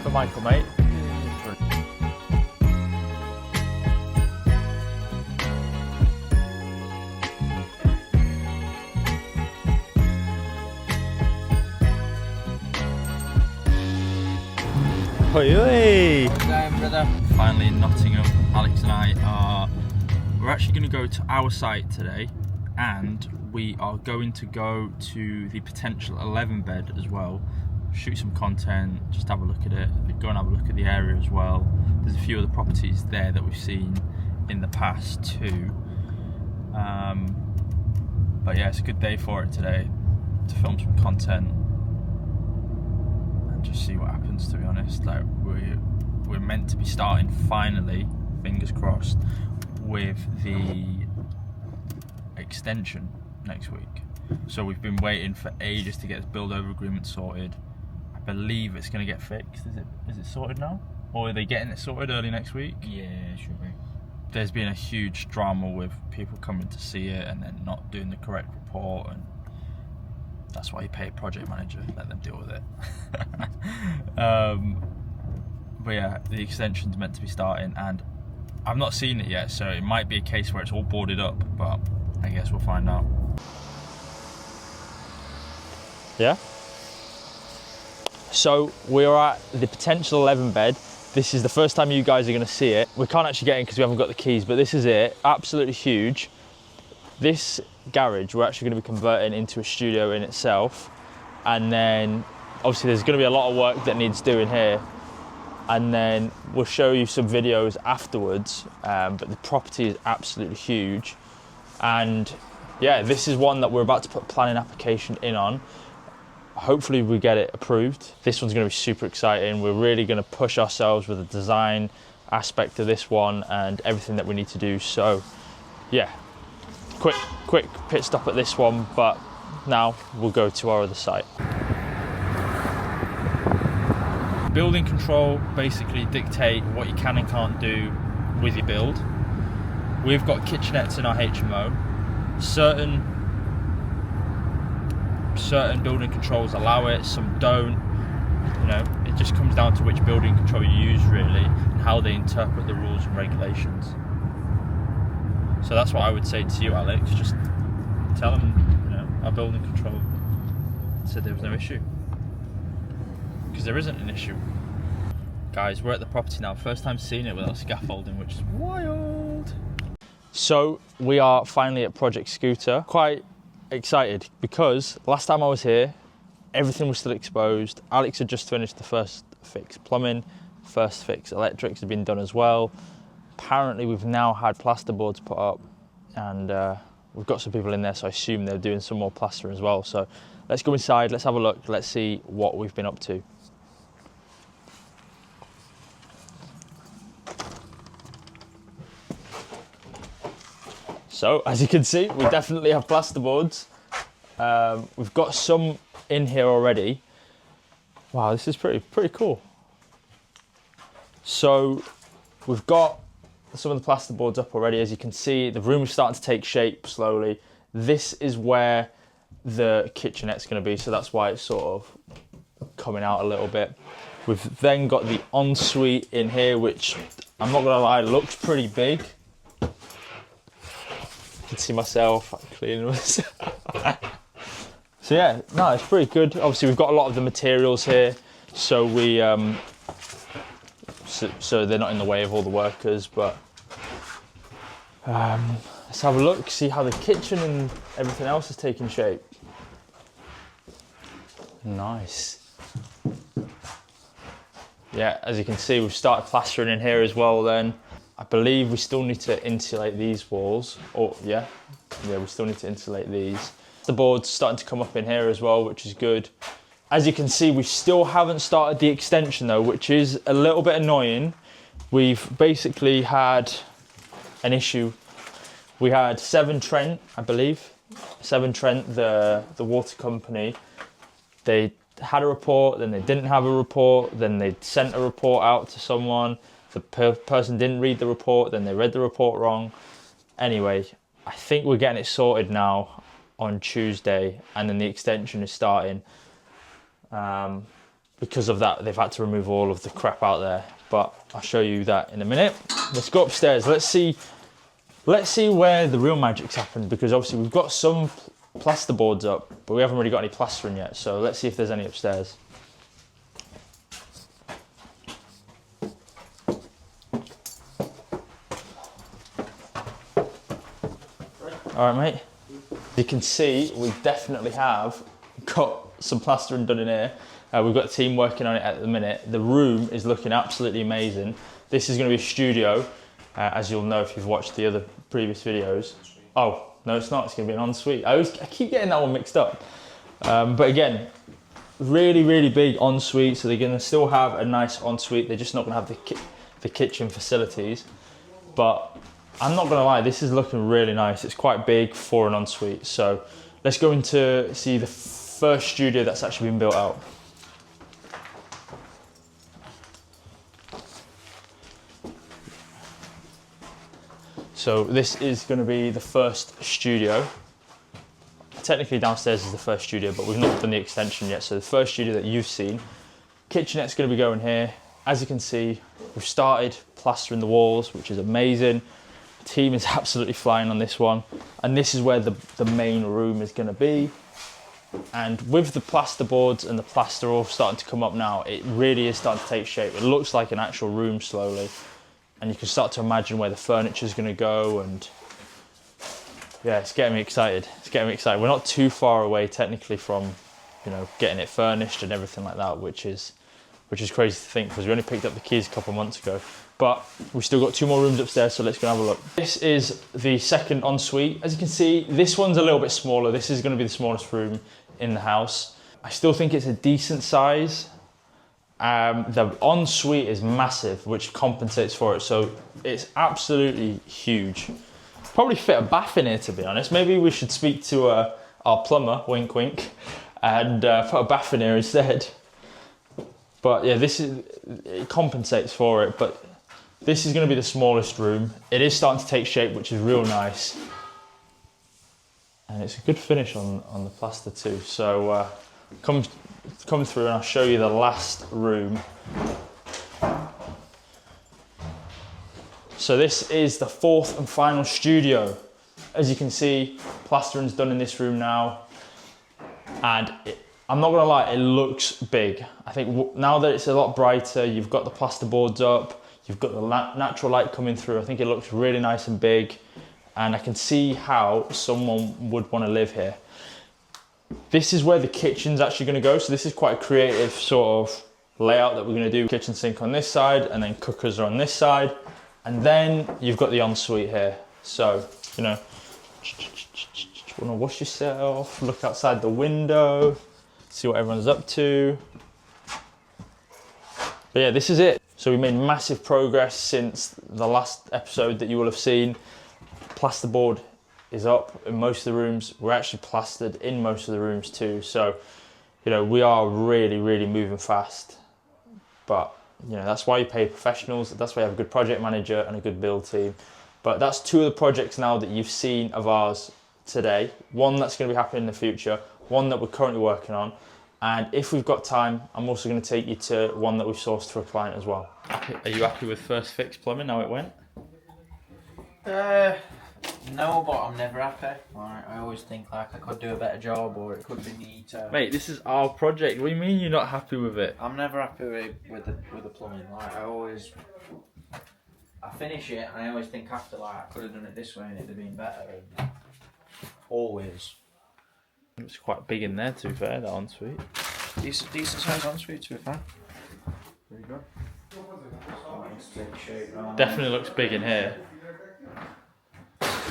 for Michael, mate. Oi, oi. How's it going, brother? Finally in Nottingham, Alex and I are, we're actually going to go to our site today, and we are going to go to the potential 11 bed as well, shoot some content, just have a look at it, go and have a look at the area as well. There's a few other properties there that we've seen in the past too. But yeah, it's a good day for it today to film some content and just see what happens, to be honest. Like we're meant to be starting finally, fingers crossed, with the extension next week. So we've been waiting for ages to get this build over agreement sorted. I believe it's going to get fixed. Is it sorted now? Or are they getting it sorted early next week? Yeah, it should be. There's been a huge drama with people coming to see it and then not doing the correct report, and that's why you pay a project manager, let them deal with it. But yeah, the extension's meant to be starting, and I've not seen it yet, so it might be a case where it's all boarded up, but I guess we'll find out. Yeah? So we are at the potential 11 bed. This is the first time you guys are going to see it. We can't actually get in because we haven't got the keys, but this is it. Absolutely huge. This garage we're actually going to be converting into a studio in itself, and then obviously there's going to be a lot of work that needs doing here, and then we'll show you some videos afterwards. But the property is absolutely huge, and yeah, this is one that we're about to put a planning application in on. Hopefully we get it approved. This one's going to be super exciting. We're really going to push ourselves with the design aspect of this one and everything that we need to do. So yeah, quick pit stop at this one, but now we'll go to our other site. Building control basically dictate what you can and can't do with your build. We've got kitchenettes in our HMO. Certain building controls allow it, some don't. You know, it just comes down to which building control you use really, and how they interpret the rules and regulations. So that's what I would say to you, Alex. Just tell them, you know, our building control said there was no issue, because there isn't an issue. Guys, we're at the property now. First time seeing it without scaffolding, which is wild. So we are finally at Project Scooter. Quite excited because last time I was here, everything was still exposed. Alex had just finished the first fix plumbing, first fix electrics had been done as well. Apparently we've now had plasterboards put up, and we've got some people in there, so I assume they're doing some more plastering as well. So let's go inside, let's have a look, let's see what we've been up to. So as you can see, we definitely have plasterboards. We've got some in here already. Wow, this is pretty cool. So we've got some of the plasterboards up already. As you can see, the room is starting to take shape slowly. This is where the kitchenette's going to be, so that's why it's sort of coming out a little bit. We've then got the ensuite in here, which I'm not going to lie, looks pretty big. I can see myself cleaning myself. So yeah, no, it's pretty good. Obviously we've got a lot of the materials here, so we so they're not in the way of all the workers. But let's have a look, see how the kitchen and everything else is taking shape. Nice. Yeah, as you can see, we've started plastering in here as well then. I believe we still need to insulate these walls. Oh, yeah, we still need to insulate these. The board's starting to come up in here as well, which is good. As you can see, we still haven't started the extension though, which is a little bit annoying. We've basically had an issue. We had Severn Trent, I believe. Severn Trent, the water company. They had a report, then they didn't have a report, then they sent a report out to someone. The person didn't read the report, then they read the report wrong. Anyway, I think we're getting it sorted now on Tuesday, and then the extension is starting. because of that, they've had to remove all of the crap out there. But I'll show you that in a minute. Let's go upstairs. Let's see where the real magic's happened, because obviously we've got some plasterboards up, but we haven't really got any plastering yet. So let's see if there's any upstairs. All right, mate. You can see we definitely have got some plastering done in here. We've got a team working on it at the minute. The room is looking absolutely amazing. This is going to be a studio, as you'll know if you've watched the other previous videos. Oh, no, it's not. It's going to be an ensuite. I keep getting that one mixed up. But again, really, really big ensuite. So they're going to still have a nice ensuite. They're just not going to have the kitchen facilities. But I'm not going to lie, this is looking really nice. It's quite big for an ensuite. So let's go into see the first studio that's actually been built out. So this is going to be the first studio. Technically downstairs is the first studio, but we've not done the extension yet. So the first studio that you've seen, kitchenette's going to be going here. As you can see, we've started plastering the walls, which is amazing. The team is absolutely flying on this one. And this is where the main room is going to be. And with the plasterboards and the plaster all starting to come up now, it really is starting to take shape. It looks like an actual room slowly. And you can start to imagine where the furniture is going to go, and yeah, it's getting me excited. It's getting me excited. We're not too far away technically from, you know, getting it furnished and everything like that, which is crazy to think, because we only picked up the keys a couple of months ago. But we've still got 2 more rooms upstairs, so let's go and have a look. This is the second ensuite. As you can see, this one's a little bit smaller. This is going to be the smallest room in the house. I still think it's a decent size. The ensuite is massive, which compensates for it, so it's absolutely huge. Probably fit a bath in here, to be honest. Maybe we should speak to our plumber, wink wink, and put a bath in here instead. But yeah, it compensates for it. But this is going to be the smallest room. It is starting to take shape, which is real nice, and it's a good finish on the plaster too. So come through and I'll show you the last room. So this is the 4th and final studio. As you can see, plastering's done in this room now, and I'm not gonna lie, it looks big. I think now that it's a lot brighter, you've got the plasterboards up, you've got the natural light coming through, I think it looks really nice and big, and I can see how someone would want to live here. This is where the kitchen's actually going to go, so this is quite a creative sort of layout that we're going to do. Kitchen sink on this side, and then cookers are on this side, and then you've got the ensuite here. So, you know, want to wash yourself, look outside the window, see what everyone's up to. But yeah, this is it. So we made massive progress since the last episode that you will have seen. Plasterboard is up in most of the rooms. We're actually plastered in most of the rooms too. So, you know, we are really, really moving fast. But, you know, that's why you pay professionals. That's why you have a good project manager and a good build team. But that's 2 of the projects now that you've seen of ours today. One that's going to be happening in the future, one that we're currently working on. And if we've got time, I'm also going to take you to one that we've sourced for a client as well. Are you happy with First Fix Plumbing, how it went? No, but I'm never happy. Like, I always think like I could do a better job, or it could be neater. Mate, this is our project. What do you mean you're not happy with it? I'm never happy with the plumbing. Like I finish it and I always think after, like, I could have done it this way and it'd have been better. And always. It's quite big in there, to be fair, that ensuite. Decent size ensuite, to be fair. Very good. Definitely looks big in here.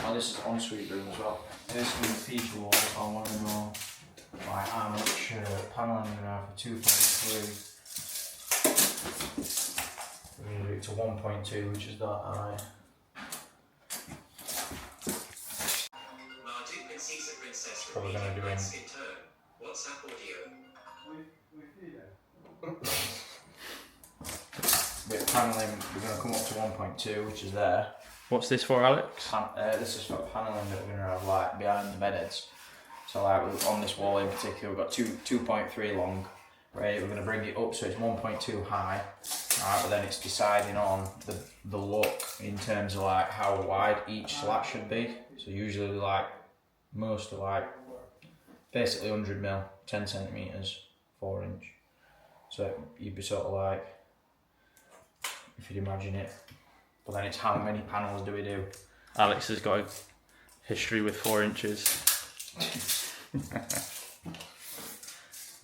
Oh, this is ensuite room as well. This is the feature wall. I want to know like how much panel I'm going to have for 2.3. We're going to do it to 1.2, which is that high. Probably going to do in. Bit of paneling, we're going to come up to 1.2, which is there. What's this for, Alex? This is for paneling that we're going to have like behind the bed heads. So like on this wall in particular, we've got 2.3 long, right? We're going to bring it up so it's 1.2 high, right? But then it's deciding on the look in terms of like how wide each slat should be. So usually like most are like basically 100mm, 10 centimeters, 4 inch. So you'd be sort of like, if you'd imagine it, but then it's how many panels do we do? Alex has got a history with 4 inches.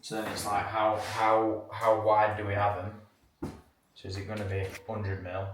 So then it's like how wide do we have them? So is it going to be 100mm,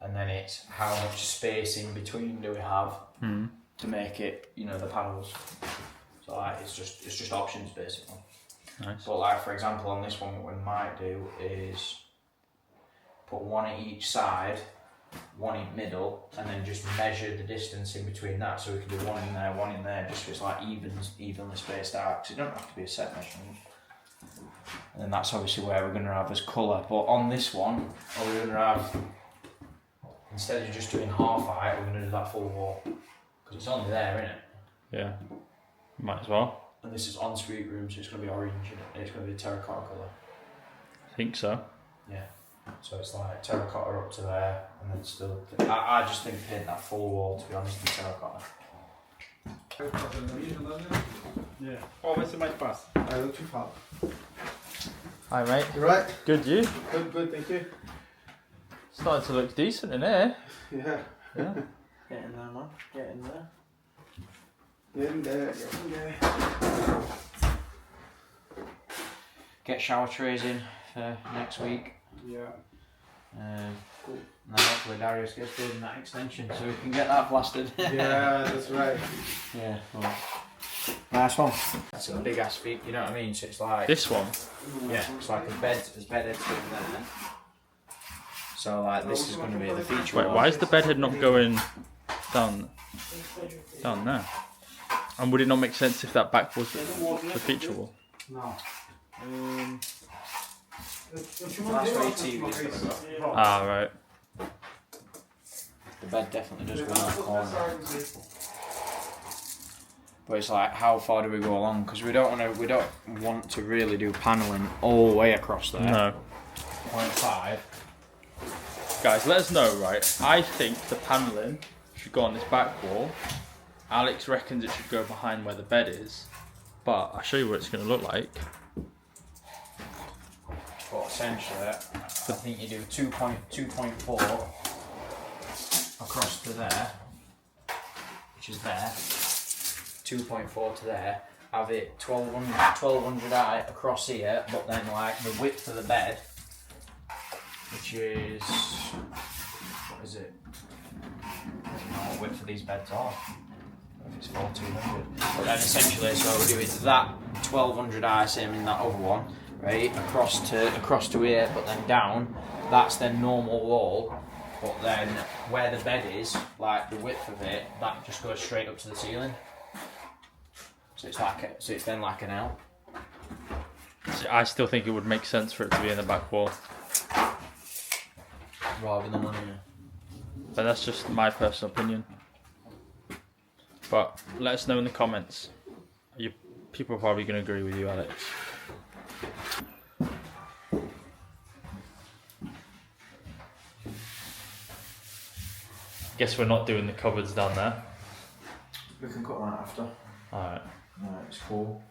and then it's how much space in between do we have to make it, you know, the panels. So like it's just options basically. Nice. But like for example on this one, what we might do is put one at each side, one in middle, and then just measure the distance in between that. So we can do one in there, just so it's like evenly spaced out. Because it don't have to be a set measurement. And then that's obviously where we're going to have as colour. But on this one, we're going to have, instead of just doing half height, we're going to do that full wall. Because it's only there, isn't it? Yeah, might as well. And this is ensuite room, so it's going to be orange, and it's going to be a terracotta colour. I think so. Yeah. So it's like terracotta up to there, and then still. I just think paint that full wall, to be honest, in terracotta. Yeah. Oh, Mr. Mike Pass. I look too far. Hi mate. You right? Good, you? Good, thank you. Starting to look decent in here. Yeah. Yeah. Get in there, man. Get in there. Get in there. Get shower trays in for next week. Yeah. Cool. And then hopefully Darius gets building that extension so we can get that plastered. Yeah, that's right. Yeah, cool. Nice one. That's a big ass feet, you know what I mean? So it's like. This one? Yeah, it's like there's bed heads going there. So like this is going to be the feature. Wait, wall. why is the bedhead not going down there? And would it not make sense if that back was the feature wall? No. That's where your TV is going to go. Ah, right. The bed definitely does go in that corner. But it's like, how far do we go along? Because we don't want to really do panelling all the way across there. No. 0.5. Guys, let us know, right? I think the panelling should go on this back wall. Alex reckons it should go behind where the bed is. But I'll show you what it's going to look like. But essentially, I think you do 2.4 across to there, which is there. 2.4 to there. Have it 1200 high across here, but then like the width of the bed, which is, what is it? I don't know what width of these beds are. If it's 1400. But then essentially, so we do is that 1200 high, same in that other one, right? Across to here, but then down. That's their normal wall. But then where the bed is, like the width of it, that just goes straight up to the ceiling. So it's then like an L. I still think it would make sense for it to be in the back wall. Rather than on here. But that's just my personal opinion. But let us know in the comments. People are probably going to agree with you, Alex. Guess we're not doing the cupboards down there. We can cut that after. Alright. No, it's cool.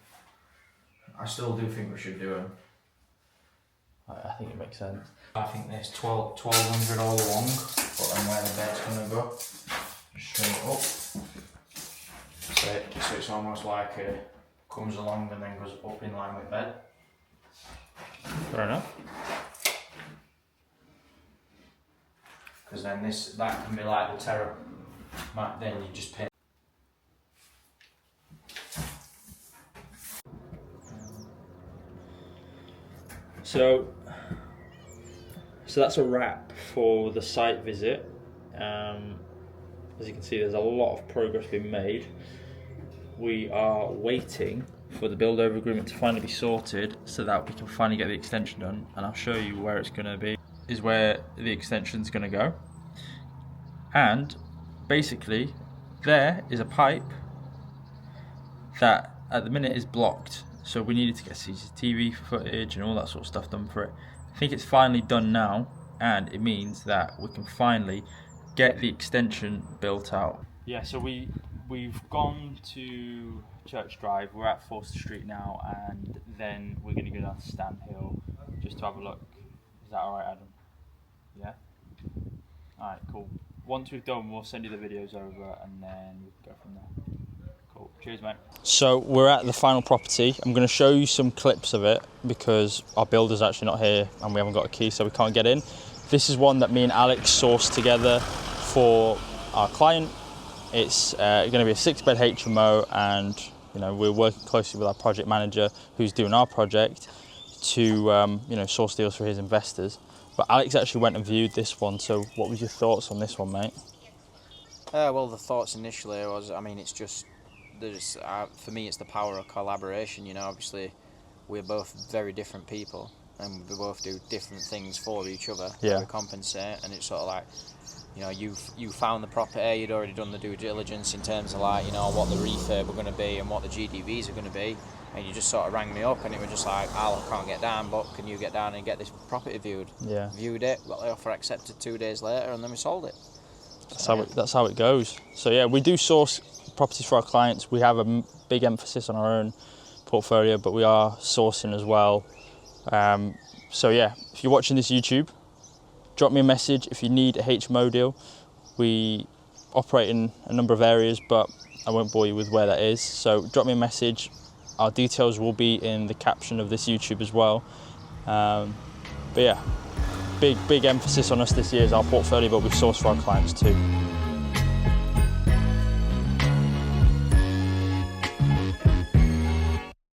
I still do think we should do them. I think it makes sense. I think there's 1200 all along, but then where the bed's going to go, straight up. So it's almost like it comes along and then goes up in line with bed. Fair enough. Because then that can be like the terrace mat, then you just paint. So that's a wrap for the site visit. As you can see, there's a lot of progress being made. We are waiting for the build over agreement to finally be sorted so that we can finally get the extension done, and I'll show you where it's going to be, is where the extension's going to go. And basically there is a pipe that at the minute is blocked, So we needed to get CCTV footage and all that sort of stuff done for it. I think it's finally done now, and it means that we can finally get the extension built out. Yeah, so we've gone to Church Drive. We're at Forster Street now, and then we're going to go down to Stand Hill just to have a look. Is that all right, Adam? Yeah. All right, cool. Once we've done, we'll send you the videos over, and then we can go from there. Cool. Cheers, mate. So we're at the final property. I'm going to show you some clips of it because our builder's actually not here and we haven't got a key, so we can't get in. This is one that me and Alex sourced together for our client. It's going to be a 6-bed HMO, and we're working closely with our project manager who's doing our project to source deals for his investors. But Alex actually went and viewed this one. So what was your thoughts on this one, mate? Well, the thoughts initially was, it's just for me, it's the power of collaboration. Obviously, we're both very different people, and we both do different things for each other. Yeah. We compensate, and it's sort of like, you found the property, you'd already done the due diligence in terms of what the refurb were going to be and what the GDVs are going to be, and you just sort of rang me up, and it was just like, Al, I can't get down, but can you get down and get this property viewed? Yeah. Viewed it, got the offer accepted 2 days later, and then we sold it. That's how it goes. So yeah, we do source properties for our clients. We have a big emphasis on our own portfolio, but we are sourcing as well. So yeah, if you're watching this YouTube, drop me a message if you need a HMO deal. We operate in a number of areas, but I won't bore you with where that is. So drop me a message. Our details will be in the caption of this YouTube as well. But yeah, big emphasis on us this year is our portfolio, but we source for our clients too.